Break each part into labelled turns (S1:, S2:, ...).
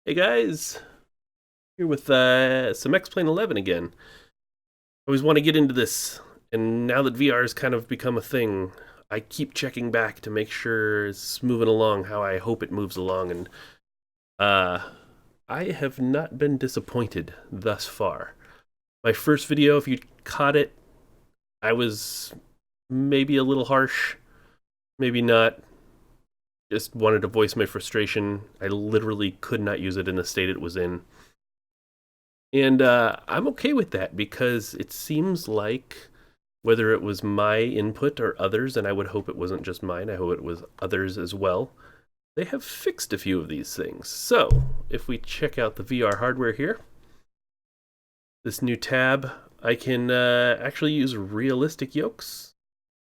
S1: Hey guys, here with some X-Plane 11 again. I always want to get into this, and now that VR has kind of become a thing, I keep checking back to make sure it's moving along how I hope it moves along, and uh, I have not been disappointed thus far. My first video, if you caught it, I was maybe a little harsh, maybe not. Just wanted to voice my frustration. I literally could not use it in the state it was in. And I'm okay with that because it seems like whether it was my input or others, and I would hope it wasn't just mine, I hope it was others as well, they have fixed a few of these things. So if we check out the VR hardware here, this new tab, I can actually use realistic yokes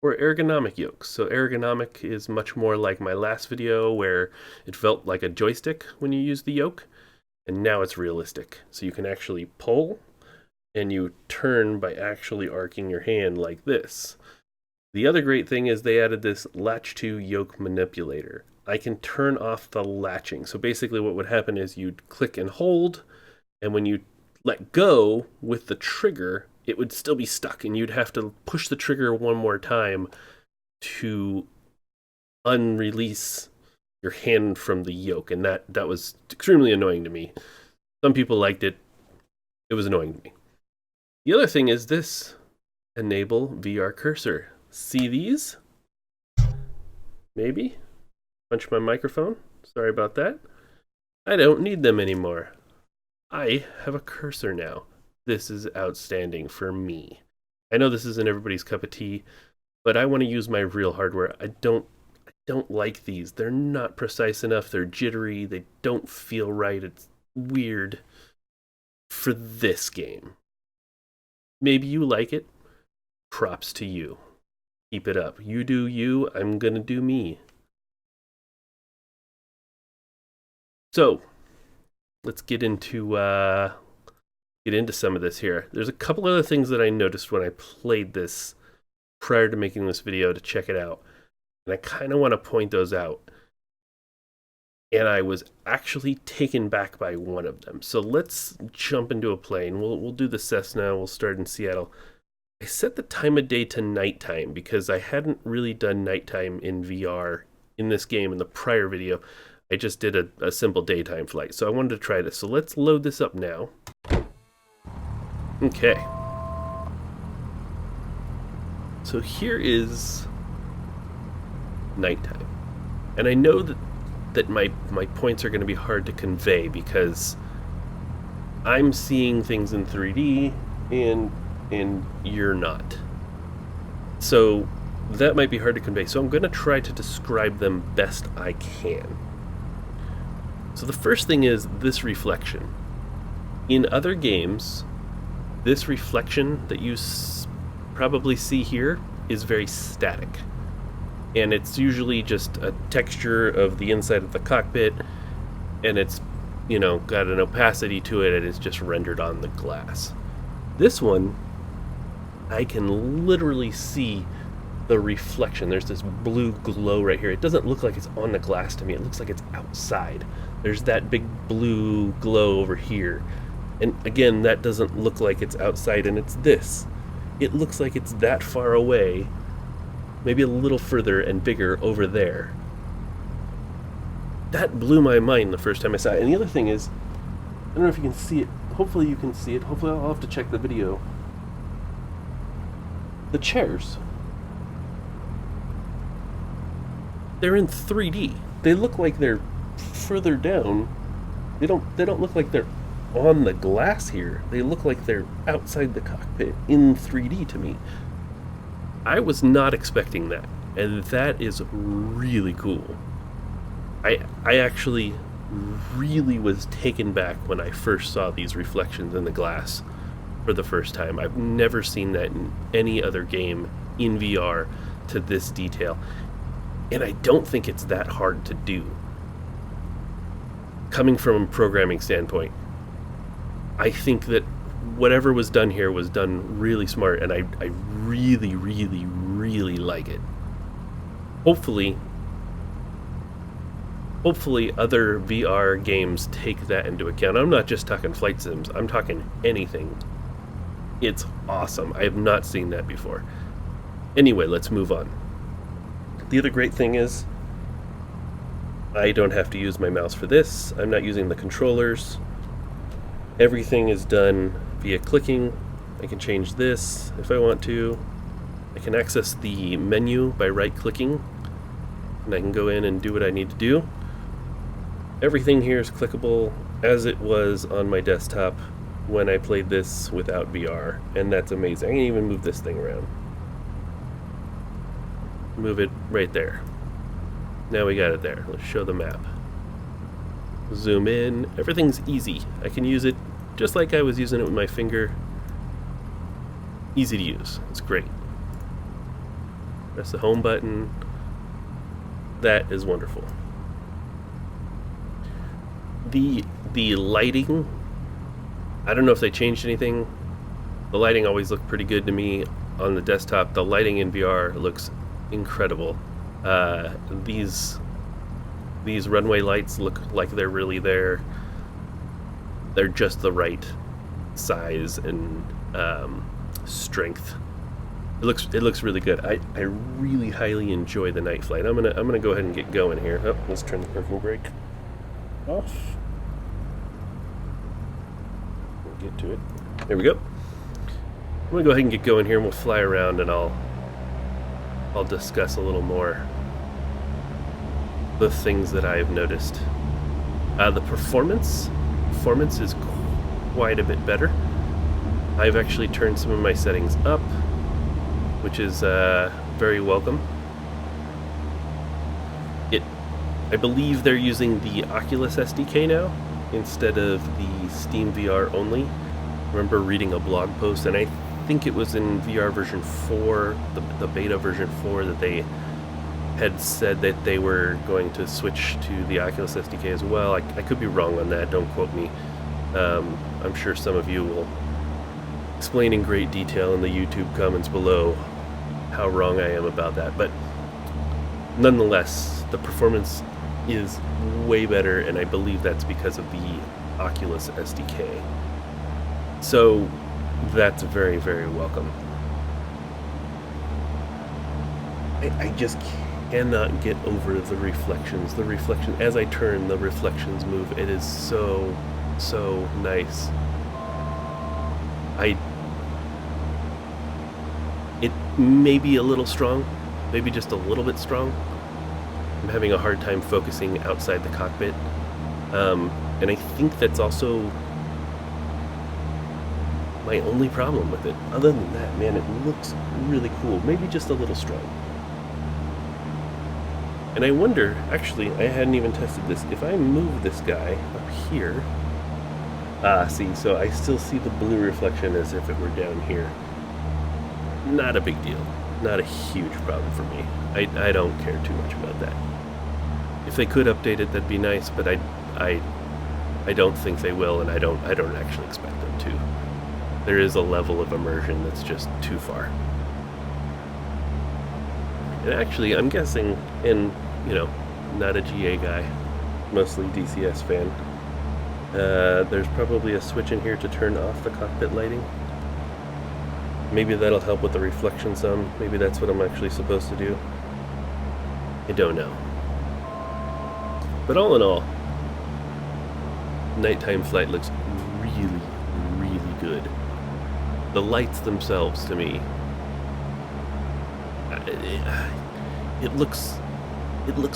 S1: or ergonomic yokes. So ergonomic is much more like my last video where it felt like a joystick when you use the yoke. And now it's realistic. So you can actually pull and you turn by actually arcing your hand like this. The other great thing is they added this Latch to Yoke Manipulator. I can turn off the latching. So basically what would happen is you'd click and hold, and when you let go with the trigger, it would still be stuck, and you'd have to push the trigger one more time to unrelease your hand from the yoke, and that was extremely annoying to me. Some people liked it. It was annoying to me. The other thing is this enable VR cursor. See these? Maybe? Punch my microphone. Sorry about that. I don't need them anymore. I have a cursor now. This is outstanding for me. I know this isn't everybody's cup of tea, but I want to use my real hardware. I don't like these. They're not precise enough. They're jittery. They don't feel right. It's weird for this game. Maybe you like it. Props to you. Keep it up. You do you. I'm going to do me. So, let's get into some of this here. There's a couple other things that I noticed when I played this prior to making this video to check it out. And I kind of want to point those out. And I was actually taken back by one of them. So let's jump into a plane. We'll do the Cessna. We'll start in Seattle. I set the time of day to nighttime because I hadn't really done nighttime in VR in this game in the prior video. I just did a simple daytime flight. So I wanted to try this. So let's load this up now. Okay. So here is nighttime. And I know that my points are going to be hard to convey because I'm seeing things in 3D and you're not. So that might be hard to convey. So I'm going to try to describe them best I can. So the first thing is this reflection. In other games, this reflection that you probably see here is very static. And it's usually just a texture of the inside of the cockpit, and it's, got an opacity to it, and it's just rendered on the glass. This one, I can literally see the reflection. There's this blue glow right here. It doesn't look like it's on the glass to me. It looks like it's outside. There's that big blue glow over here. And again, that doesn't look like it's outside, and it's this. It looks like it's that far away, maybe a little further and bigger over there. That blew my mind the first time I saw it. And the other thing is, I don't know if you can see it. Hopefully you can see it. Hopefully I'll have to check the video. The chairs. They're in 3D. They look like they're further down. They don't look like they're on the glass here. They look like they're outside the cockpit in 3D to me. I was not expecting that, and that is really cool. I actually really was taken back when I first saw these reflections in the glass for the first time. I've never seen that in any other game in VR to this detail, and I don't think it's that hard to do. Coming from a programming standpoint, I think that whatever was done here was done really smart, and I really, really, really like it. Hopefully, hopefully other VR games take that into account. I'm not just talking flight sims, I'm talking anything. It's awesome. I have not seen that before. Anyway, let's move on. The other great thing is I don't have to use my mouse for this. I'm not using the controllers. Everything is done via clicking. I can change this if I want to. I can access the menu by right-clicking, and I can go in and do what I need to do. Everything here is clickable as it was on my desktop when I played this without VR, and that's amazing. I can even move this thing around. Move it right there. Now we got it there. Let's show the map. Zoom in. Everything's easy. I can use it just like I was using it with my finger. Easy to use. It's great. Press the home button. That is wonderful. The lighting, I don't know if they changed anything. The lighting always looked pretty good to me on the desktop. The lighting in VR looks incredible. These runway lights look like they're really there. They're just the right size and strength. It looks really good. I really highly enjoy the night flight. I'm gonna go ahead and get going here. Oh, let's turn the parking brake off. We'll get to it. There we go. I'm gonna go ahead and get going here, and we'll fly around, and I'll discuss a little more the things that I've noticed. The performance is quite a bit better. I've actually turned some of my settings up, which is very welcome. I believe they're using the Oculus SDK now instead of the Steam VR only. I remember reading a blog post, and I think it was in VR version 4, the beta version 4, that they had said that they were going to switch to the Oculus SDK as well. I could be wrong on that, don't quote me. I'm sure some of you will explain in great detail in the YouTube comments below how wrong I am about that, but nonetheless, the performance is way better, and I believe that's because of the Oculus SDK. So that's very, very welcome. I just cannot get over the reflections. The reflection, as I turn, the reflections move. It is so, so nice. It may be a little strong, maybe just a little bit strong. I'm having a hard time focusing outside the cockpit. And I think that's also my only problem with it. Other than that, man, it looks really cool. Maybe just a little strong. And I wonder, actually, I hadn't even tested this. If I move this guy up here... see, so I still see the blue reflection as if it were down here. Not a big deal. Not a huge problem for me. I don't care too much about that. If they could update it, that'd be nice, but I don't think they will, and I don't actually expect them to. There is a level of immersion that's just too far. And actually, I'm guessing, and, not a GA guy, mostly DCS fan, there's probably a switch in here to turn off the cockpit lighting. Maybe that'll help with the reflection some. Maybe that's what I'm actually supposed to do. I don't know. But all in all, nighttime flight looks really, really good. The lights themselves, to me, it looks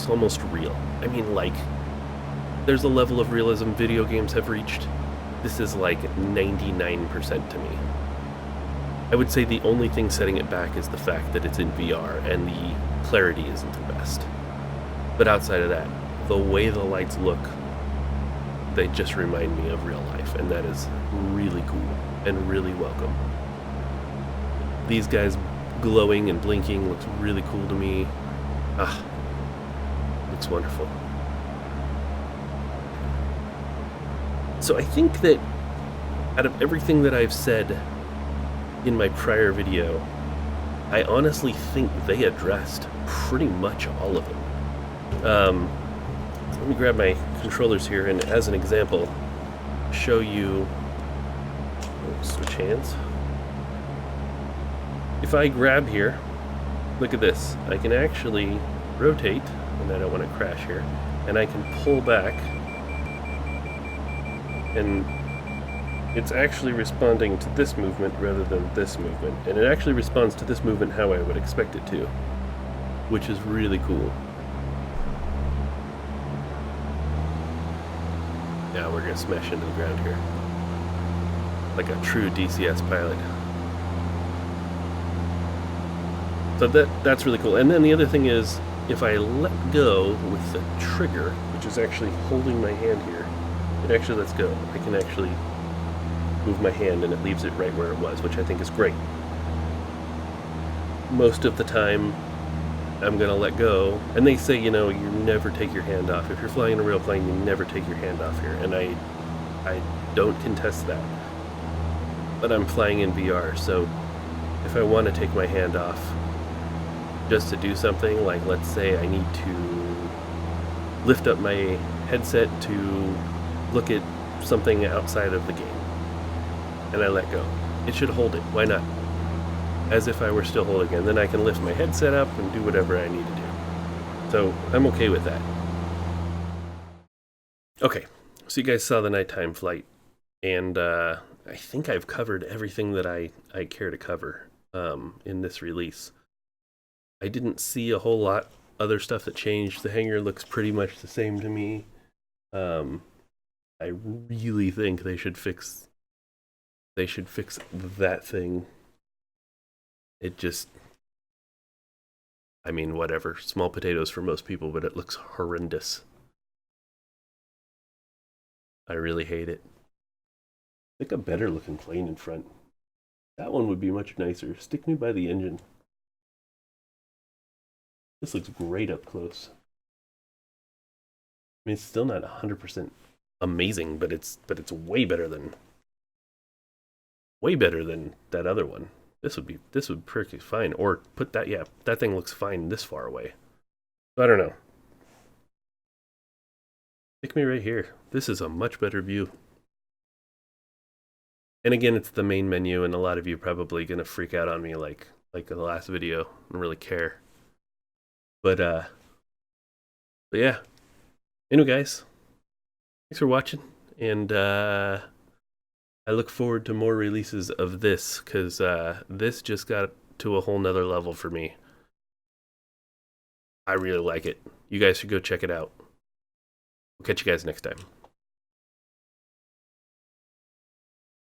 S1: almost real. I mean, like, there's a level of realism video games have reached. This is like 99% to me. I would say the only thing setting it back is the fact that it's in VR and the clarity isn't the best. But outside of that, the way the lights look, they just remind me of real life, and that is really cool and really welcome. These guys glowing and blinking looks really cool to me. Looks wonderful. So I think that out of everything that I've said in my prior video, I honestly think they addressed pretty much all of them. let me grab my controllers here and as an example, show you, switch hands. If I grab here, look at this, I can actually rotate, and I don't want to crash here, and I can pull back, and it's actually responding to this movement rather than this movement, and it actually responds to this movement how I would expect it to, which is really cool. Now we're going to smash into the ground here. Like a true DCS pilot. So that's really cool. And then the other thing is, if I let go with the trigger, which is actually holding my hand here, it actually lets go. I can actually move my hand and it leaves it right where it was, which I think is great. Most of the time, I'm going to let go. And they say, you know, you never take your hand off. If you're flying in a real plane, you never take your hand off here. And I don't contest that. But I'm flying in VR, so if I want to take my hand off just to do something, like let's say I need to lift up my headset to look at something outside of the game, and I let go, it should hold it. Why not? As if I were still holding it. And then I can lift my headset up and do whatever I need to do. So I'm okay with that. Okay, so you guys saw the nighttime flight, and I think I've covered everything that I care to cover in this release. I didn't see a whole lot other stuff that changed. The hangar looks pretty much the same to me. I really think they should fix that thing. It just, I mean, whatever. Small potatoes for most people, but it looks horrendous. I really hate it. Pick a better looking plane in front. That one would be much nicer. Stick me by the engine. This looks great up close. I mean, it's still not 100% amazing, but it's way better than that other one. This would perfectly fine. Or put that, yeah, that thing looks fine this far away. I don't know. Pick me right here. This is a much better view. And again, it's the main menu, and a lot of you are probably gonna freak out on me like the last video. I don't really care. But yeah. Anyway, guys, thanks for watching, and I look forward to more releases of this, because this just got to a whole nother level for me. I really like it. You guys should go check it out. We'll catch you guys next time.